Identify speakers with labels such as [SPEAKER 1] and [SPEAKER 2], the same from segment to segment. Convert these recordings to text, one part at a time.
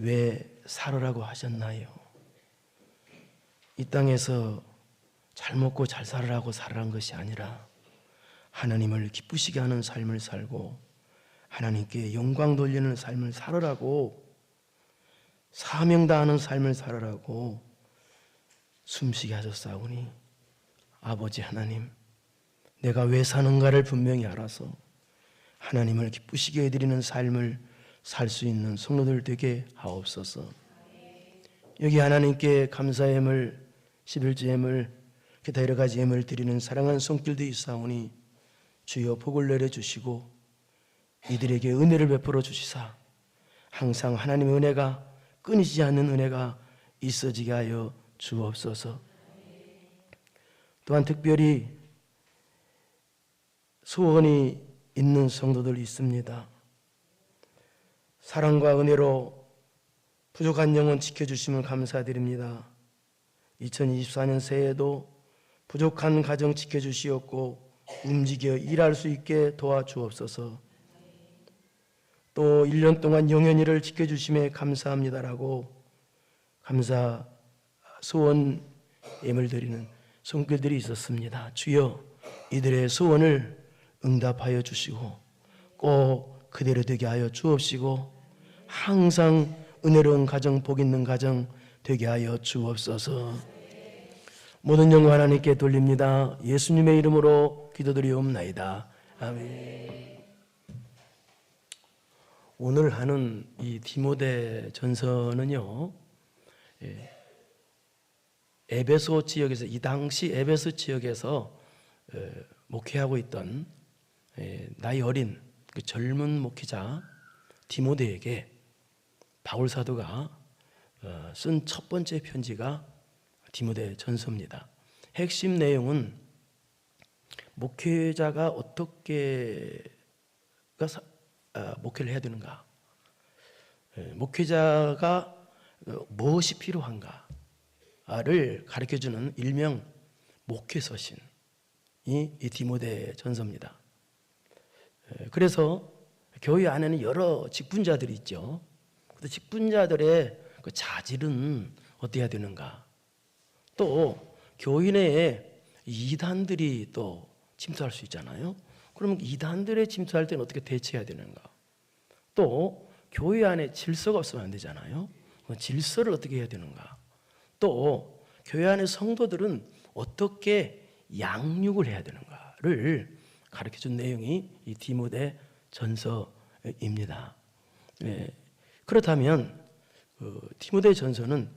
[SPEAKER 1] 왜 살으라고 하셨나요? 이 땅에서 잘 먹고 잘 살으라고 살아란 것이 아니라 하나님을 기쁘시게 하는 삶을 살고 하나님께 영광 돌리는 삶을 살으라고, 사명 다하는 삶을 살으라고 숨쉬게 하셨사오니 아버지 하나님, 내가 왜 사는가를 분명히 알아서 하나님을 기쁘시게 해드리는 삶을 살 수 있는 성도들 되게 하옵소서. 여기 하나님께 감사의 예물, 11조 예물, 기타 여러 가지 예물을 드리는 사랑하는 손길도 있사오니 주여 복을 내려주시고 이들에게 은혜를 베풀어 주시사 항상 하나님의 은혜가, 끊이지 않는 은혜가 있어지게 하여 주옵소서. 또한 특별히 소원이 있는 성도들이 있습니다. 사랑과 은혜로 부족한 영혼 지켜주심을 감사드립니다. 2024년 새해에도 부족한 가정 지켜주시옵고 움직여 일할 수 있게 도와주옵소서. 또 1년 동안 영현이를 지켜주심에 감사합니다라고 감사 소원 예물 드리는 손길들이 있었습니다. 주여 이들의 소원을 응답하여 주시고 꼭 그대로 되게 하여 주옵시고 항상 은혜로운 가정, 복 있는 가정 되게 하여 주옵소서. 모든 영광 하나님께 돌립니다. 예수님의 이름으로 기도드리옵나이다. 아멘. 오늘 하는 이 디모데 전서는요, 에베소 지역에서, 이 당시 에베소 지역에서 목회하고 있던 나이 어린 그 젊은 목회자 디모데에게 바울 사도가 쓴 첫 번째 편지가 디모데 전서입니다. 핵심 내용은 목회자가 어떻게 목회를 해야 되는가, 목회자가 무엇이 필요한가를 가르쳐주는 일명 목회서신이 이 디모데 전서입니다. 그래서 교회 안에는 여러 직분자들이 있죠. 그 직분자들의 그 자질은 어떻게 해야 되는가, 또 교회 내에 이단들이 또 침투할 수 있잖아요. 그러면 이단들의 침투할 때는 어떻게 대처해야 되는가, 또 교회 안에 질서가 없으면 안 되잖아요. 질서를 어떻게 해야 되는가, 또 교회 안의 성도들은 어떻게 양육을 해야 되는가를 가르쳐준 내용이 이 디모데 전서입니다. 그렇다면 디모데 전서는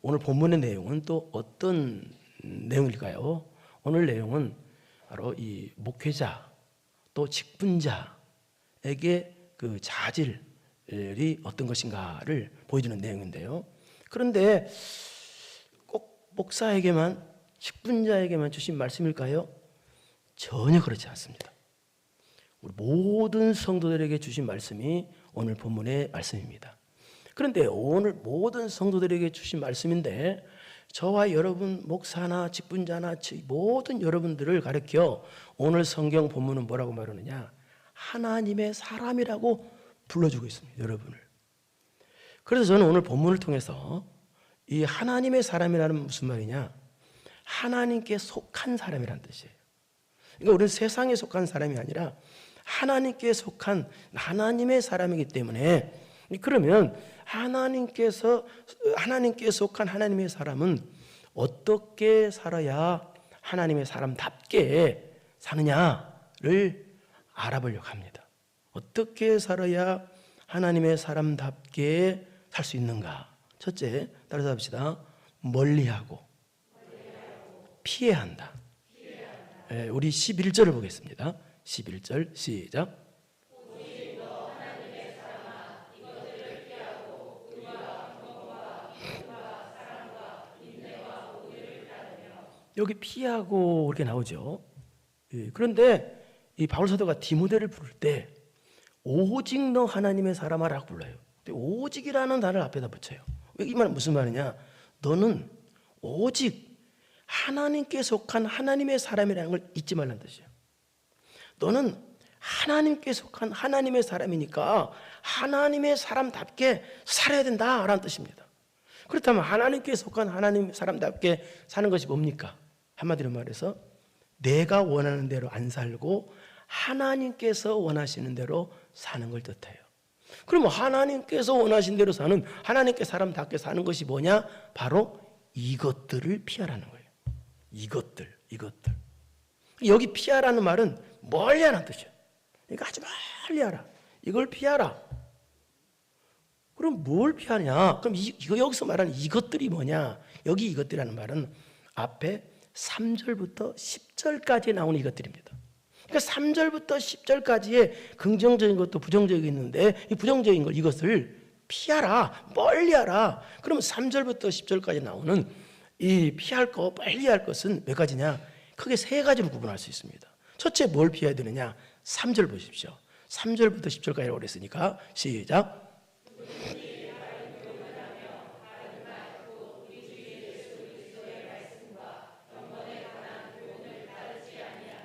[SPEAKER 1] 오늘 본문의 내용은 또 어떤 내용일까요? 오늘 내용은 바로 이 목회자 또 직분자에게 그 자질이 어떤 것인가를 보여주는 내용인데요. 그런데 꼭 목사에게만, 직분자에게만 주신 말씀일까요? 전혀 그렇지 않습니다. 우리 모든 성도들에게 주신 말씀이 오늘 본문의 말씀입니다. 그런데 오늘 모든 성도들에게 주신 말씀인데 저와 여러분 목사나 직분자나 모든 여러분들을 가르쳐 오늘 성경 본문은 뭐라고 말하느냐, 하나님의 사람이라고 불러주고 있습니다. 여러분을. 그래서 저는 오늘 본문을 통해서 이 하나님의 사람이라는 무슨 말이냐, 하나님께 속한 사람이라는 뜻이에요. 그러니까 우리는 세상에 속한 사람이 아니라 하나님께 속한 하나님의 사람이기 때문에, 그러면 하나님께 속한 하나님의 사람은 어떻게 살아야 하나님의 사람답게 사느냐를 알아보려고 합니다. 어떻게 살아야 하나님의 사람답게 살 수 있는가? 첫째, 따라서 합시다. 멀리하고 피해야 한다. 우리 11절을 보겠습니다. 11절 시작. 여기 피하고 이렇게 나오죠. 그런데 이 바울 사도가 디모데를 부를 때 오직 너 하나님의 사람아라고 불러요. 오직이라는 단어를 앞에다 붙여요. 이 말은 무슨 말이냐, 너는 오직 하나님께 속한 하나님의 사람이라는 걸 잊지 말라는 뜻이에요. 너는 하나님께 속한 하나님의 사람이니까 하나님의 사람답게 살아야 된다라는 뜻입니다. 그렇다면 하나님께 속한 하나님의 사람답게 사는 것이 뭡니까? 한마디로 말해서 내가 원하는 대로 안 살고 하나님께서 원하시는 대로 사는 걸 뜻해요. 그러면 하나님께서 원하신 대로 사는, 하나님께 사람답게 사는 것이 뭐냐? 바로 이것들을 피하라는 거예요. 이것들. 여기 피하라는 말은 멀리 하라는 뜻이에요. 그러니까 아주 멀리 하라. 이걸 피하라. 그럼 뭘 피하냐? 그럼 이거 여기서 말하는 이것들이 뭐냐? 여기 이것들이라는 말은 앞에 3절부터 10절까지 나오는 이것들입니다. 그러니까 3절부터 10절까지의 긍정적인 것도 부정적인 게 있는데 이 부정적인 걸 이것을 피하라, 멀리 하라. 그러면 3절부터 10절까지 나오는 이 피할 거, 멀리 할 것은 몇 가지냐? 크게 세 가지로 구분할 수 있습니다. 첫째 뭘 피해야 되느냐? 3절 보십시오. 3절부터 10절까지라고 그랬으니까 시작.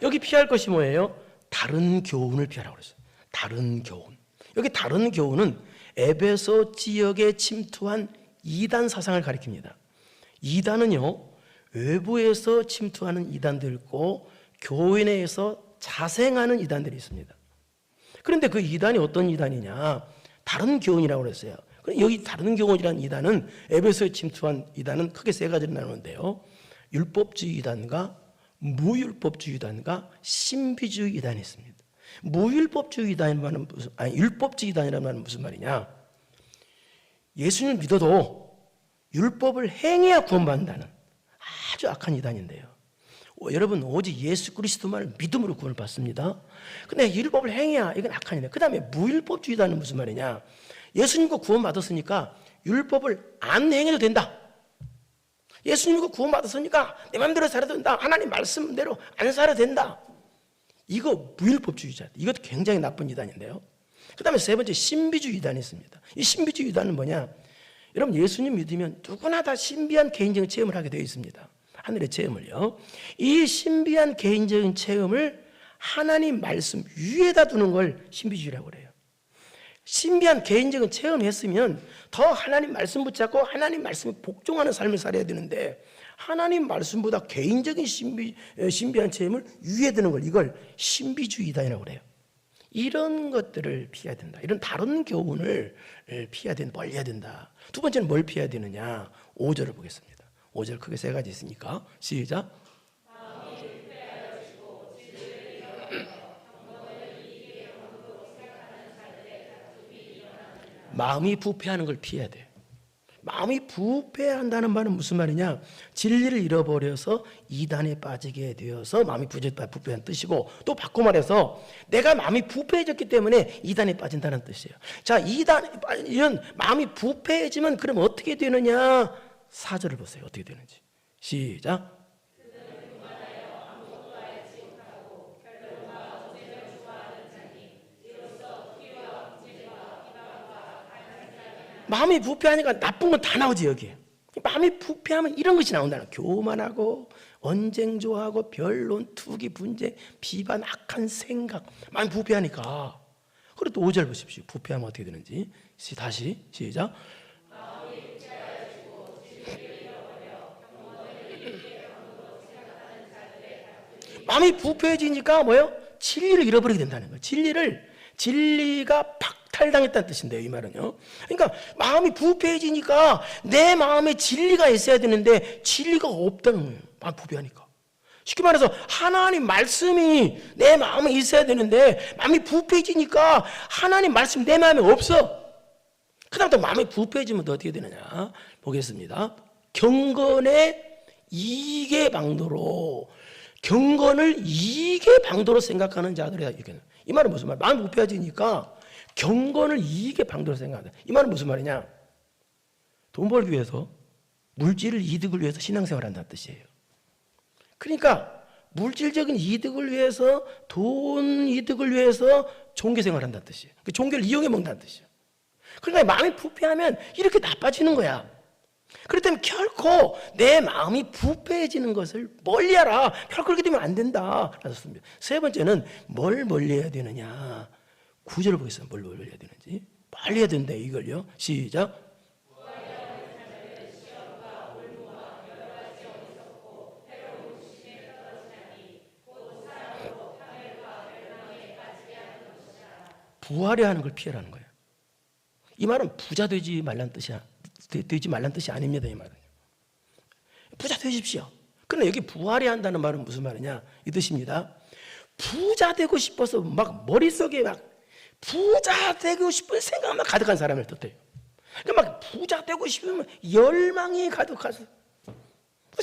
[SPEAKER 1] 여기 피할 것이 뭐예요? 다른 교훈을 피하라고 그랬어요. 다른 교훈. 여기 다른 교훈은 에베소 지역에 침투한 이단 사상을 가리킵니다. 이단은요, 외부에서 침투하는 이단도 있고 교회 내에서 자생하는 이단들이 있습니다. 그런데 그 이단이 어떤 이단이냐? 다른 교훈이라고 그랬어요. 여기 다른 교훈이라는 이단은 에베소에 침투한 이단은 크게 세 가지로 나누는데요. 율법주의 이단과 무율법주의 이단과 신비주의 이단이 있습니다. 무율법주의 이단이라는 말은 율법주의 이단이라는 말은 무슨 말이냐? 예수님을 믿어도 율법을 행해야 구원받는다는 아주 악한 이단인데요. 여러분 오직 예수 그리스도만을 믿음으로 구원을 받습니다. 근데 율법을 행해야 이건 악한 이단. 그 다음에 무율법주의 이단은 무슨 말이냐? 예수님과 구원받았으니까 율법을 안 행해도 된다. 예수님과 구원받았으니까 내 마음대로 살아도 된다. 하나님 말씀대로 안 살아도 된다. 이거 무율법주의자. 이것도 굉장히 나쁜 이단인데요. 그 다음에 세 번째 신비주의 이단이 있습니다. 이 신비주의 이단은 뭐냐? 여러분 예수님 믿으면 누구나 다 신비한 개인적인 체험을 하게 되어 있습니다. 하늘의 체험을요. 이 신비한 개인적인 체험을 하나님 말씀 위에다 두는 걸 신비주의라고 그래요. 신비한 개인적인 체험을 했으면 더 하나님 말씀 붙잡고 하나님 말씀에 복종하는 삶을 살아야 되는데 하나님 말씀보다 개인적인 신비한 체험을 위에 두는 걸 이걸 신비주의다라고 그래요. 이런 것들을 피해야 된다. 이런 다른 교훈을 피해야 된다. 멀리해야 된다. 두 번째는 뭘 피해야 되느냐? 5절을 보겠습니다. 5절 크게 세 가지 있으니까 시작. 마음이 부패하는 걸 피해야 돼요. 마음이 부패한다는 말은 무슨 말이냐? 진리를 잃어버려서 이단에 빠지게 되어서 마음이 부패한 뜻이고 또 바꿔 말해서 내가 마음이 부패해졌기 때문에 이단에 빠진다는 뜻이에요. 자, 이런 마음이 부패해지면 그럼 어떻게 되느냐? 4절을 보세요. 어떻게 되는지. 시작. 마음이 부패하니까 나쁜 건 다 나오지 여기. 마음이 부패하면 이런 것이 나온다는 거예요. 교만하고 언쟁 좋아하고 변론, 투기, 분쟁, 비반, 악한 생각. 마음이 부패하니까. 그리고 또 5절 보십시오. 부패하면 어떻게 되는지. 다시 시작. 마음이 부패해지니까 뭐예요? 진리를 잃어버리게 된다는 거예요. 진리가 박탈당했다는 뜻인데요, 이 말은요. 그러니까 마음이 부패해지니까 내 마음에 진리가 있어야 되는데 진리가 없다는 거예요. 마음 부패하니까. 쉽게 말해서 하나님 말씀이 내 마음에 있어야 되는데 마음이 부패해지니까 하나님 말씀 내 마음에 없어. 그 다음 또 마음이 부패해지면 또 어떻게 되느냐 보겠습니다. 경건의 이익의 방도로 경건을 이익의 방도로 생각하는 자들이다. 이 말은 무슨 말? 마음이 부패해지니까 경건을 이익의 방도로 생각한다. 이 말은 무슨 말이냐? 돈 벌기 위해서 물질을 이득을 위해서 신앙생활을 한다는 뜻이에요. 그러니까 물질적인 이득을 위해서 돈 이득을 위해서 종교생활을 한다는 뜻이에요. 종교를 이용해 먹는다는 뜻이에요. 그러니까 마음이 부패하면 이렇게 나빠지는 거야. 그렇기 때문에 결코 내 마음이 부패해지는 것을 멀리하라. 결코 그렇게 되면 안 된다. 그랬습니다. 세 번째는 뭘 멀리해야 되느냐. 9절을 보겠습니다. 뭘 멀리해야 되는지. 빨리 해야 된다 이걸요. 시작. 부활해야 하는 걸 피하라는 거예요. 이 말은 부자 되지 말란 뜻이 아닙니다. 이 말은 부자 되십시오. 그러나 여기 부활해야 한다는 말은 무슨 말이냐 이 뜻입니다. 부자 되고 싶어서 막 머릿속에 막 부자 되고 싶은 생각만 가득한 사람을 뜻해요. 그러니까 막 부자 되고 싶으면 열망이 가득해서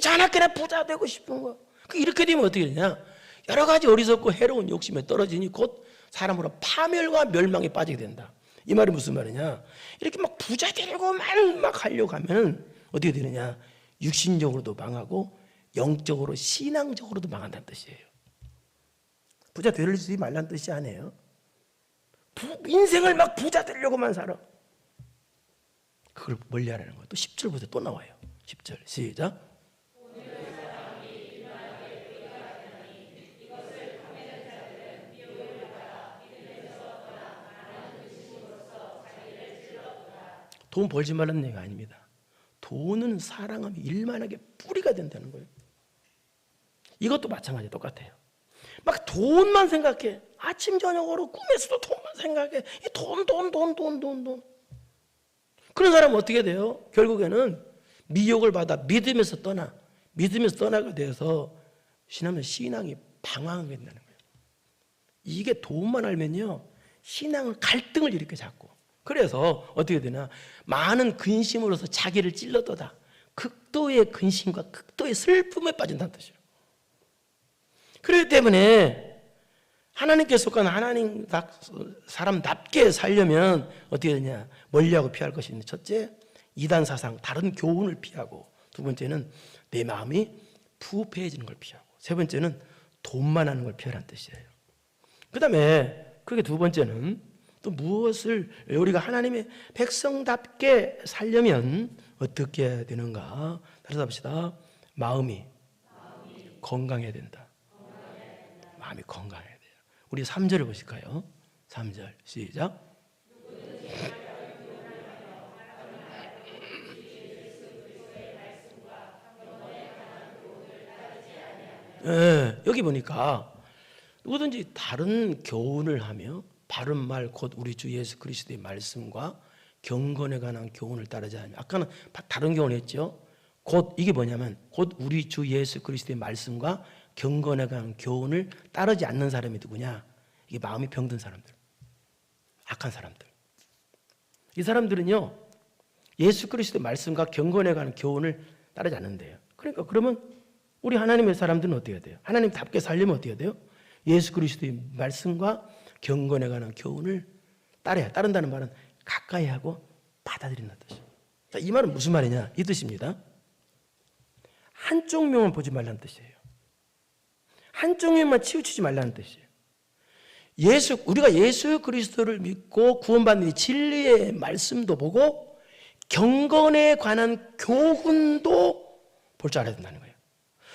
[SPEAKER 1] 자나깨나 부자 되고 싶은 거. 이렇게 되면 어떻게 되냐? 여러 가지 어리석고 해로운 욕심에 떨어지니 곧 사람으로 파멸과 멸망에 빠지게 된다. 이 말이 무슨 말이냐? 이렇게 막 부자 되려고만 막 하려고 하면 어떻게 되느냐? 육신적으로도 망하고 영적으로 신앙적으로도 망한다는 뜻이에요. 부자 되지 말라는 뜻이 아니에요. 인생을 막 부자 되려고만 살아. 그걸 멀리하라는 거예요. 또 10절부터 또 나와요. 10절 시작. 돈 벌지 말라는 얘기가 아닙니다. 돈은 사랑하면 일만하게 뿌리가 된다는 거예요. 이것도 마찬가지 똑같아요. 막 돈만 생각해. 아침 저녁으로 꿈에서도 돈만 생각해. 이 돈. 그런 사람은 어떻게 돼요? 결국에는 미혹을 받아 믿음에서 떠나게 돼서 신앙이 방황하게 된다는 거예요. 이게 돈만 알면요 신앙을 갈등을 일으켜 자꾸. 그래서 어떻게 되나 많은 근심으로서 자기를 찔러도다 극도의 근심과 극도의 슬픔에 빠진다는 뜻이에요. 그렇기 때문에 하나님께 속한 하나님 사람답게 살려면 어떻게 되냐 멀리하고 피할 것이 있는데 첫째 이단 사상 다른 교훈을 피하고 두 번째는 내 마음이 부패해지는 걸 피하고 세 번째는 돈만 하는 걸 피하라는 뜻이에요. 그 다음에 그게 두 번째는 또 무엇을 우리가 하나님의 백성답게 살려면 어떻게 해야 되는가? 따라서 봅시다. 마음이 건강해야 된다. 마음이 건강해야 돼요. 우리 3절을 보실까요? 3절 시작. 네, 여기 보니까 누구든지 다른 교훈을 하며 바른 말 곧 우리 주 예수 그리스도의 말씀과 경건에 관한 교훈을 따르지 않으면 아까는 다른 교훈을 했죠. 곧 이게 뭐냐면 곧 우리 주 예수 그리스도의 말씀과 경건에 관한 교훈을 따르지 않는 사람이 누구냐? 이게 마음이 병든 사람들, 악한 사람들. 이 사람들은요 예수 그리스도의 말씀과 경건에 관한 교훈을 따르지 않는데요. 그러니까 그러면 우리 하나님의 사람들은 어떻게 해야 돼요? 하나님답게 살려면 어떻게 해야 돼요? 예수 그리스도의 말씀과 경건에 관한 교훈을 따라야. 따른다는 말은 가까이 하고 받아들인다는 뜻이에요. 자, 이 말은 무슨 말이냐? 이 뜻입니다. 한쪽 면만 보지 말라는 뜻이에요. 한쪽 면만 치우치지 말라는 뜻이에요. 우리가 예수 그리스도를 믿고 구원받는 진리의 말씀도 보고 경건에 관한 교훈도 볼 줄 알아야 된다는 거예요.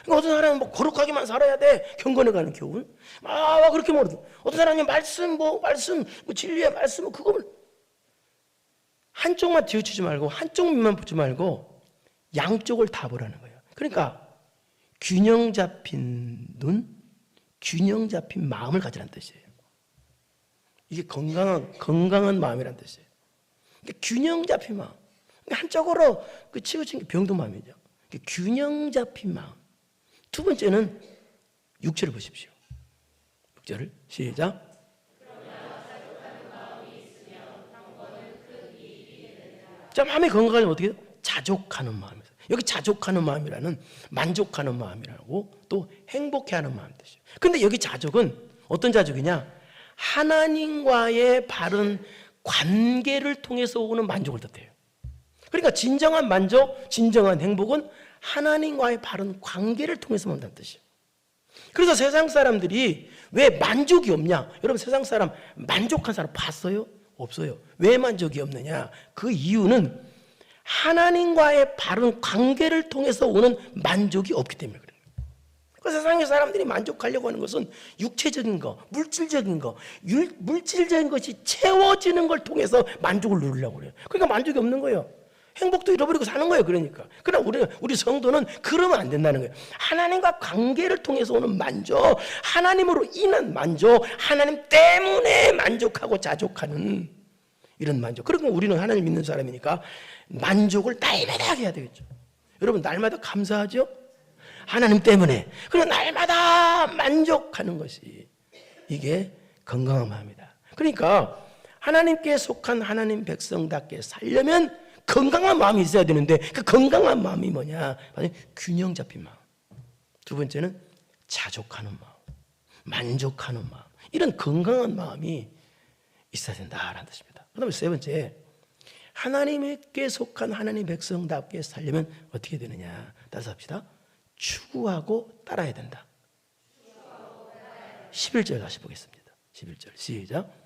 [SPEAKER 1] 그러니까 어떤 사람은 뭐 거룩하게만 살아야 돼. 경건에 관한 교훈. 그렇게 모르고. 어떤 사람은 말씀, 진리의 말씀, 그거를 한쪽만 뒤우치지 말고, 한쪽만 보지 말고, 양쪽을 다 보라는 거예요. 그러니까, 균형 잡힌 눈, 균형 잡힌 마음을 가지라는 뜻이에요. 이게 건강한 마음이라는 뜻이에요. 그러니까 균형 잡힌 마음. 그러니까 한쪽으로 치우친 게 병든 마음이죠. 그러니까 균형 잡힌 마음. 두 번째는 6절을 보십시오. 6절을 시작. 자, 마음이 건강하면 어떻게 해요? 자족하는 마음이에요. 여기 자족하는 마음이라는 만족하는 마음이라고 또 행복해하는 마음 뜻이에요. 근데 여기 자족은 어떤 자족이냐? 하나님과의 바른 관계를 통해서 오는 만족을 뜻해요. 그러니까 진정한 만족, 진정한 행복은 하나님과의 바른 관계를 통해서 온다는 뜻이에요. 그래서 세상 사람들이 왜 만족이 없냐? 여러분 세상 사람 만족한 사람 봤어요? 없어요. 왜 만족이 없느냐? 그 이유는 하나님과의 바른 관계를 통해서 오는 만족이 없기 때문에 그래요. 그 세상의 사람들이 만족하려고 하는 것은 육체적인 거, 물질적인 거, 물질적인 것이 채워지는 걸 통해서 만족을 누리려고 그래요. 그러니까 만족이 없는 거예요. 행복도 잃어버리고 사는 거예요. 그러나 우리 성도는 그러면 안 된다는 거예요. 하나님과 관계를 통해서 오는 만족, 하나님으로 인한 만족, 하나님 때문에 만족하고 자족하는 이런 만족. 그러니까 우리는 하나님 믿는 사람이니까 만족을 날마다 해야 되겠죠. 여러분 날마다 감사하죠? 하나님 때문에. 그리고 날마다 만족하는 것이 이게 건강한 마음이다. 그러니까 하나님께 속한 하나님 백성답게 살려면 건강한 마음이 있어야 되는데 그 건강한 마음이 뭐냐? 균형 잡힌 마음. 두 번째는 자족하는 마음, 만족하는 마음. 이런 건강한 마음이 있어야 된다라는 뜻입니다. 그 다음에 세 번째, 하나님께 속한 하나님 백성답게 살려면 어떻게 되느냐? 따라서 합시다. 추구하고 따라야 된다. 11절 다시 보겠습니다. 11절 시작.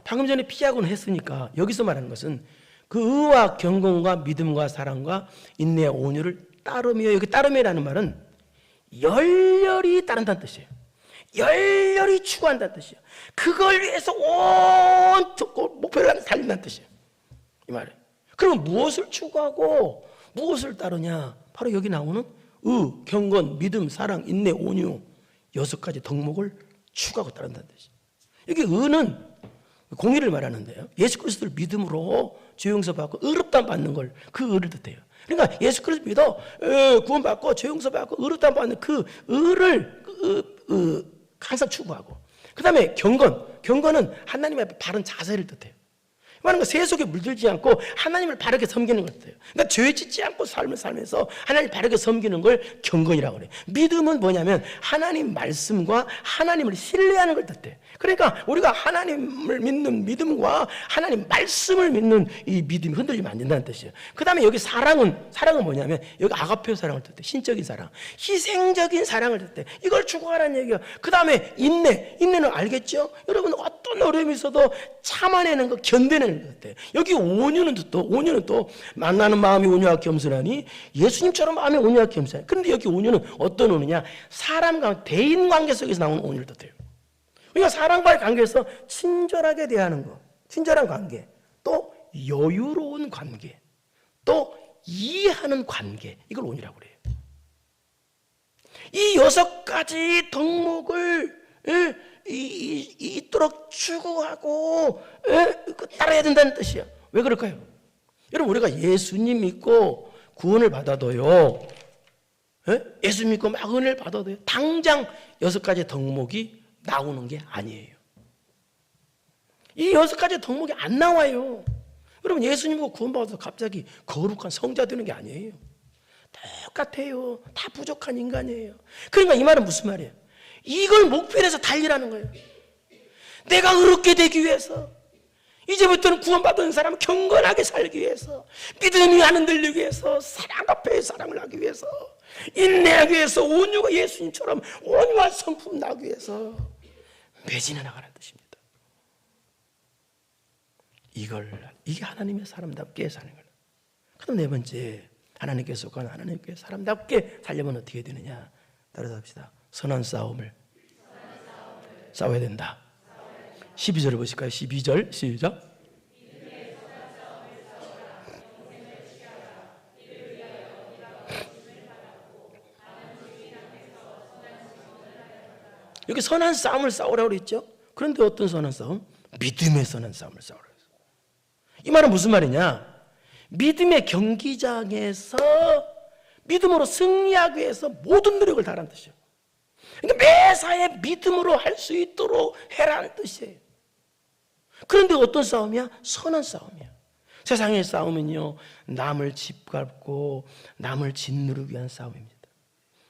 [SPEAKER 1] 방금 전에 피하고는 했으니까 여기서 말하는 것은 그 의와 경건과 믿음과 사랑과 인내와 온유를 따르며, 여기 따르며라는 말은 열렬히 따른다는 뜻이에요. 열렬히 추구한다는 뜻이에요. 그걸 위해서 온 목표를 달린다는 뜻이에요. 이 말이에요. 그럼 무엇을 추구하고 무엇을 따르냐? 바로 여기 나오는 의, 경건, 믿음, 사랑, 인내, 온유 6가지 덕목을 추구하고 따른다는 뜻이에요. 여기 의는 공의를 말하는데요. 예수 그리스도를 믿음으로 죄 용서 받고 의롭다함 받는 걸, 그 의를 뜻해요. 그러니까 예수 그리스도 믿어 구원받고 죄 용서 받고 의롭다함 받는 그 의를 항상 추구하고, 그 다음에 경건은 하나님 앞에 바른 자세를 뜻해요. 말하는 거 세속에 물들지 않고 하나님을 바르게 섬기는 걸 뜻해요. 그러니까 죄 짓지 않고 삶을 살면서 하나님을 바르게 섬기는 걸 경건이라고 그래요. 믿음은 뭐냐면 하나님 말씀과 하나님을 신뢰하는 걸 뜻해요. 그러니까 우리가 하나님을 믿는 믿음과 하나님 말씀을 믿는 이 믿음이 흔들리면 안 된다는 뜻이에요. 그 다음에 여기 사랑은 뭐냐면 여기 아가페 사랑을 뜻해요. 신적인 사랑, 희생적인 사랑을 뜻해요. 이걸 추구하라는 얘기예요. 그 다음에 인내는 알겠죠? 여러분 어떤 어려움이 있어도 참아내는 거, 견뎌내는 것 같아요. 여기 온유는 또 만나는 마음이 온유하고 겸손하니 예수님처럼 마음이 온유하고 겸손하니. 그런데 여기 온유는 어떤 온유냐? 사람과 대인 관계 속에서 나오는 온유를 뜻해요. 그러니까 사람과의 관계에서 친절하게 대하는 것, 친절한 관계, 또 여유로운 관계, 또 이해하는 관계, 이걸 온유라고 그래요. 이 6가지 덕목을 있도록 추구하고 따라야 된다는 뜻이야. 왜 그럴까요? 여러분 우리가 예수님 믿고 구원을 받아도요, 예수 믿고 막 은혜를 받아도요, 당장 6가지 덕목이 나오는 게 아니에요. 이 6가지 덕목이 안 나와요. 여러분 예수 믿고 구원받아서 갑자기 거룩한 성자 되는 게 아니에요. 똑같아요. 다 부족한 인간이에요. 그러니까 이 말은 무슨 말이에요? 이걸 목표로 해서 달리라는 거예요. 내가 의롭게 되기 위해서, 이제부터는 구원받은 사람은 경건하게 살기 위해서, 믿음이 안 흔들리기 위해서, 사랑 앞에 사랑을 하기 위해서, 인내하기 위해서, 온유가 예수님처럼 온유한 성품 나기 위해서 매진해 나가는 뜻입니다. 이게 하나님의 사람답게 사는 거예요. 그럼 네 번째, 하나님께 속한 하나님께 사람답게 살려면 어떻게 되느냐? 따라서 합시다. 선한 싸움을 싸워야 된다. 12절을 보실까요? 12절 시작. 여기 선한 싸움을 싸우라고 그랬죠? 그런데 어떤 선한 싸움? 믿음의 선한 싸움을 싸우라고 했어요. 이 말은 무슨 말이냐? 믿음의 경기장에서 믿음으로 승리하기 위해서 모든 노력을 다하라는 뜻이에요. 그러니까 매사에 믿음으로 할 수 있도록 해라는 뜻이에요. 그런데 어떤 싸움이야? 선한 싸움이야. 세상의 싸움은요, 남을 짓밟고 남을 짓누르기 위한 싸움입니다.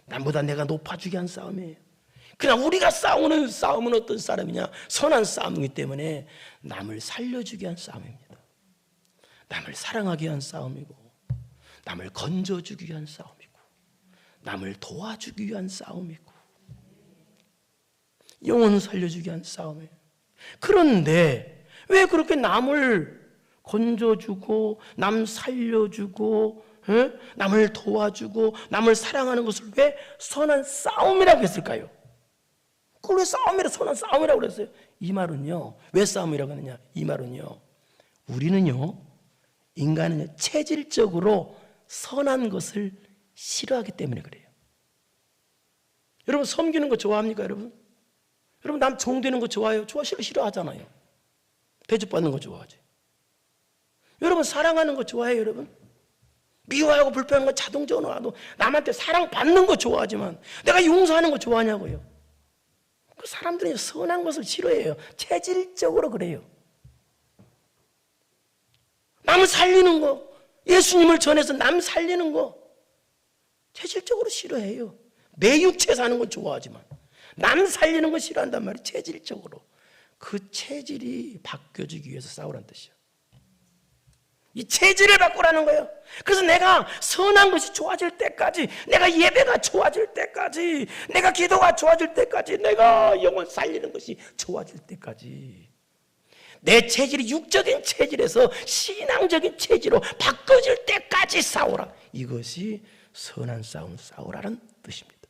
[SPEAKER 1] 남보다 내가 높아지기 위한 싸움이에요. 그러나 우리가 싸우는 싸움은 어떤 싸움이냐? 선한 싸움이기 때문에 남을 살려주기 위한 싸움입니다. 남을 사랑하기 위한 싸움이고, 남을 건져주기 위한 싸움이고, 남을 도와주기 위한 싸움이고. 영혼 살려주기 위한 싸움이에요. 그런데 왜 그렇게 남을 건져주고 남 살려주고 남을 도와주고 남을 사랑하는 것을 왜 선한 싸움이라고 했을까요? 그걸 왜 선한 싸움이라고 그랬어요? 이 말은요, 왜 싸움이라고 하느냐? 이 말은요, 우리는요, 인간은요, 체질적으로 선한 것을 싫어하기 때문에 그래요. 여러분, 섬기는 거 좋아합니까, 여러분? 여러분, 남 종되는 거 좋아해요? 싫어하잖아요. 대접받는 거 좋아하지. 여러분, 사랑하는 거 좋아해요, 여러분? 미워하고 불편한 거 자동적으로 와도 남한테 사랑받는 거 좋아하지만 내가 용서하는 거 좋아하냐고요. 그 사람들은 선한 것을 싫어해요. 체질적으로 그래요. 남 살리는 거, 예수님을 전해서 남 살리는 거 체질적으로 싫어해요. 내 육체 사는 건 좋아하지만 남 살리는 거 싫어한단 말이에요. 체질적으로. 그 체질이 바뀌어지기 위해서 싸우라는 뜻이에요. 이 체질을 바꾸라는 거예요. 그래서 내가 선한 것이 좋아질 때까지, 내가 예배가 좋아질 때까지, 내가 기도가 좋아질 때까지, 내가 영혼 살리는 것이 좋아질 때까지 내 체질이 육적인 체질에서 신앙적인 체질로 바꿔질 때까지 싸우라. 이것이 선한 싸움 싸우라는 뜻입니다.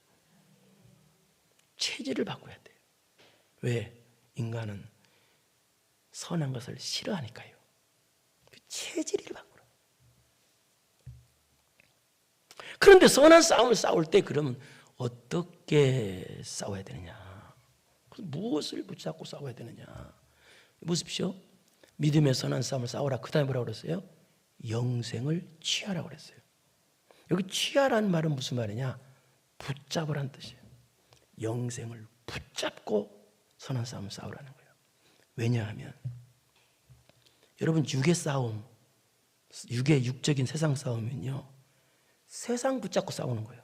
[SPEAKER 1] 체질을 바꿔야 돼요. 왜? 인간은 선한 것을 싫어하니까요. 체질을 바꾸라. 그런데 선한 싸움을 싸울 때 그러면 어떻게 싸워야 되느냐? 무엇을 붙잡고 싸워야 되느냐? 보십시오. 믿음의 선한 싸움을 싸우라. 그 다음에 뭐라고 그랬어요? 영생을 취하라고 그랬어요. 여기 취하라는 말은 무슨 말이냐? 붙잡으라는 뜻이에요. 영생을 붙잡고 선한 싸움을 싸우라는 거예요. 왜냐하면 여러분, 육의 싸움, 육의 육적인 세상 싸움은요, 세상 붙잡고 싸우는 거예요.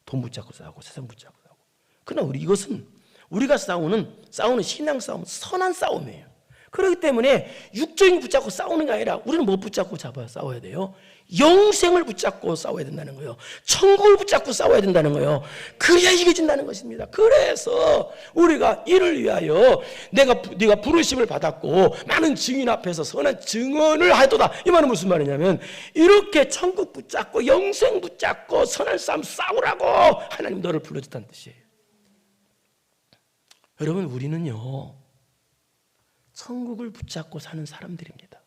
[SPEAKER 1] 돈 붙잡고 싸우고 세상 붙잡고 싸우고. 그러나 이것은 우리가 싸우는 신앙 싸움은 선한 싸움이에요. 그렇기 때문에 육적인 붙잡고 싸우는 게 아니라 우리는 뭐 붙잡고 싸워야 돼요? 영생을 붙잡고 싸워야 된다는 거예요. 천국을 붙잡고 싸워야 된다는 거예요. 그래야 이겨진다는 것입니다. 그래서 우리가 이를 위하여 네가 부르심을 받았고 많은 증인 앞에서 선한 증언을 하도다. 이 말은 무슨 말이냐면 이렇게 천국 붙잡고 영생 붙잡고 선한 싸움 싸우라고 하나님 너를 불러줬다는 뜻이에요. 여러분, 우리는요 천국을 붙잡고 사는 사람들입니다.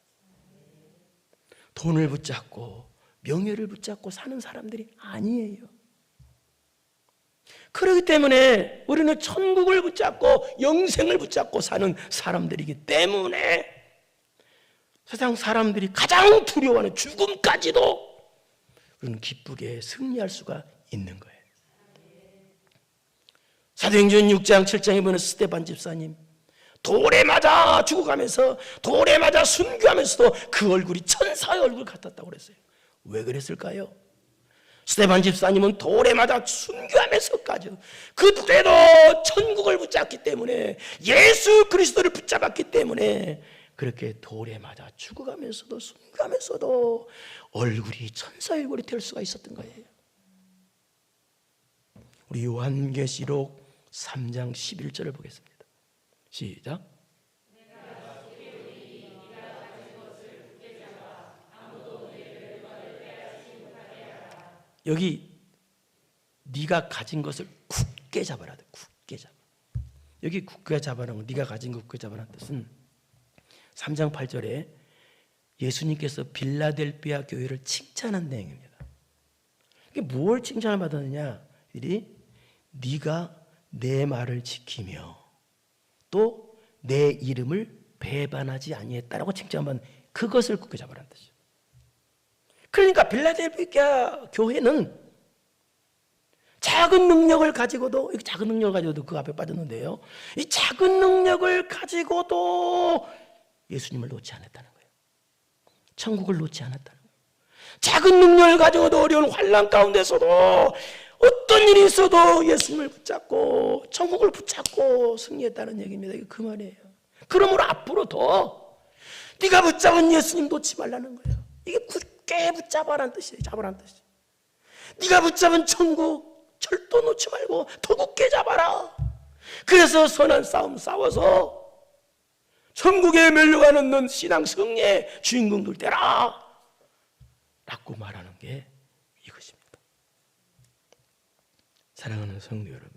[SPEAKER 1] 돈을 붙잡고 명예를 붙잡고 사는 사람들이 아니에요. 그렇기 때문에 우리는 천국을 붙잡고 영생을 붙잡고 사는 사람들이기 때문에 세상 사람들이 가장 두려워하는 죽음까지도 우리는 기쁘게 승리할 수가 있는 거예요. 사도행전 6장 7장에 보면 스데반 집사님 돌에 맞아 죽어가면서 돌에 맞아 순교하면서도 그 얼굴이 천사의 얼굴 같았다고 그랬어요. 왜 그랬을까요? 스데반 집사님은 돌에 맞아 순교하면서까지 그때도 천국을 붙잡기 때문에 예수 그리스도를 붙잡았기 때문에 그렇게 돌에 맞아 죽어가면서도 순교하면서도 얼굴이 천사의 얼굴이 될 수가 있었던 거예요. 우리 요한계시록 3장 11절을 보겠습니다. 시작. 여기 네가 가진 것을 굳게 잡아라. 굳게 잡아. 여기 굳게 잡아라는 거, 네가 가진 것 굳게 잡아라는 뜻은 3장 8절에 예수님께서 빌라델비아 교회를 칭찬한 내용입니다. 이게 뭘 칭찬을 받았느냐? 네가 내 말을 지키며 또 내 이름을 배반하지 아니했다라고 칭찬하면 그것을 굳게 잡으라는 뜻이에요. 그러니까 빌라델비아 교회는 작은 능력을 가지고도 그 앞에 빠졌는데요. 이 작은 능력을 가지고도 예수님을 놓지 않았다는 거예요. 천국을 놓지 않았다는 거예요. 작은 능력을 가지고도 어려운 환난 가운데서도 어떤 일이 있어도 예수님을 붙잡고 천국을 붙잡고 승리했다는 얘기입니다. 이게 그 말이에요. 그러므로 앞으로도 네가 붙잡은 예수님 놓지 말라는 거예요. 이게 굳게 붙잡아라는 뜻이에요. 잡으라는 뜻이에요. 네가 붙잡은 천국 절도 놓지 말고 더 굳게 잡아라. 그래서 선한 싸움 싸워서 천국에 멸류관은 넌 신앙 승리의 주인공들 되라 라고 말하는 게 이것입니다. 사랑하는 성도 여러분,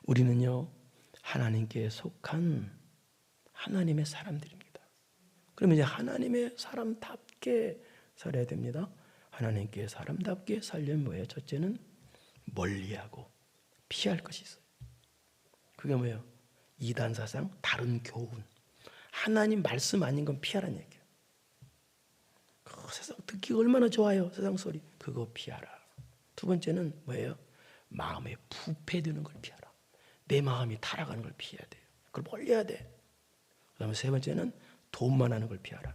[SPEAKER 1] 우리는요 하나님께 속한 하나님의 사람들입니다. 그러면 이제 하나님의 사람답게 살아야 됩니다. 하나님께 사람답게 살려면 뭐예요? 첫째는 멀리하고 피할 것이 있어요. 그게 뭐예요? 이단 사상, 다른 교훈, 하나님 말씀 아닌 건 피하라는 얘기예요. 세상 듣기 얼마나 좋아요, 세상 소리. 그거 피하라. 두 번째는 뭐예요? 마음에 부패되는 걸 피하라. 내 마음이 타락하는 걸 피해야 돼요. 그걸 멀리해야 돼. 그 다음에 세 번째는 돈만 하는 걸 피하라.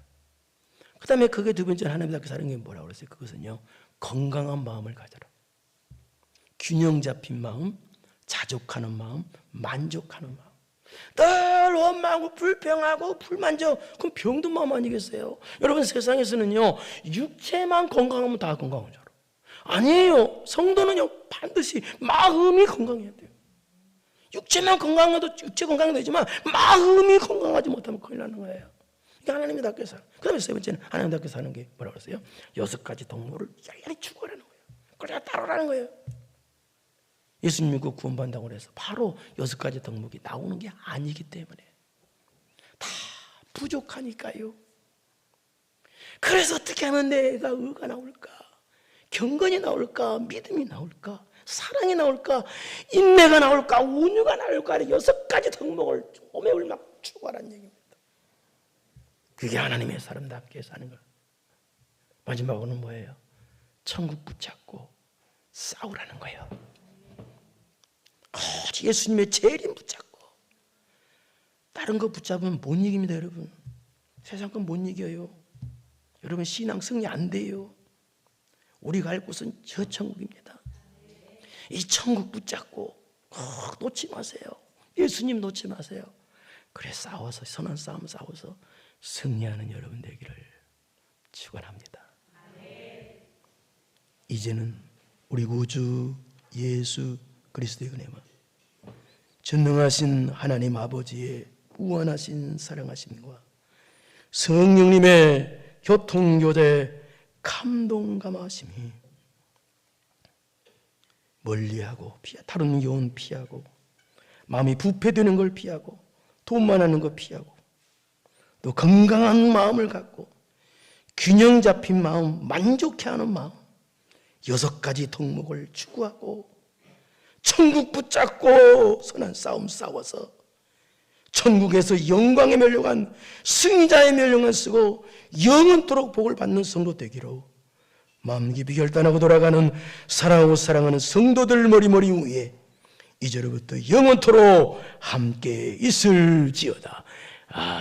[SPEAKER 1] 그 다음에 그게 두 번째는 하나님답게 사는 게 뭐라고 그랬어요? 그것은요 건강한 마음을 가져라. 균형 잡힌 마음, 자족하는 마음, 만족하는 마음. 늘 원망하고 불평하고 불만족, 그럼 병든 마음 아니겠어요? 여러분 세상에서는요 육체만 건강하면 다 건강한 줄 알아. 아니에요. 성도는요 반드시 마음이 건강해야 돼요. 육체만 건강해도 육체 건강해도 되지만 마음이 건강하지 못하면 큰일 나는 거예요. 이게 하나님답게 사는. 그 다음에 세 번째는 하나님답게 사는 게 뭐라고 그랬어요? 6가지 덕목을 열렬히 추구하라는 거예요. 그걸 다 따르라는 거예요. 예수님 믿고 구원받는다고 해서 바로 6가지 덕목이 나오는 게 아니기 때문에 다 부족하니까요. 그래서 어떻게 하면 내가 의가 나올까? 경건이 나올까? 믿음이 나올까? 사랑이 나올까? 인내가 나올까? 온유가 나올까? 6가지 덕목을 오매울 막 추구하라는 얘기입니다. 그게 하나님의 사람답게 사는 것. 마지막으로는 뭐예요? 천국 붙잡고 싸우라는 거예요. 예수님의 재림 붙잡고. 다른 거 붙잡으면 못 이깁니다, 여러분. 세상 건 못 이겨요. 여러분 신앙 승리 안 돼요. 우리가 갈 곳은 저 천국입니다. 이 천국 붙잡고 놓지 마세요. 예수님 놓지 마세요. 그래 싸워서 선한 싸움 싸워서 승리하는 여러분 되기를 축원합니다. 이제는 우리 구주 예수 그리스도의 은혜와 전능하신 하나님 아버지의 무한하신 사랑하심과 성령님의 교통교제 감동감하심이 멀리하고 다른 교훈 피하고 마음이 부패되는 걸 피하고 돈만 하는 거 피하고 또 건강한 마음을 갖고 균형 잡힌 마음, 만족해하는 마음 6가지 덕목을 추구하고 천국 붙잡고 선한 싸움 싸워서 천국에서 영광의 멸류관, 승자의 멸류관 쓰고 영원토록 복을 받는 성도 되기로 마음 깊이 결단하고 돌아가는 사랑하고 사랑하는 성도들 머리머리 위에 이제로부터 영원토록 함께 있을지어다.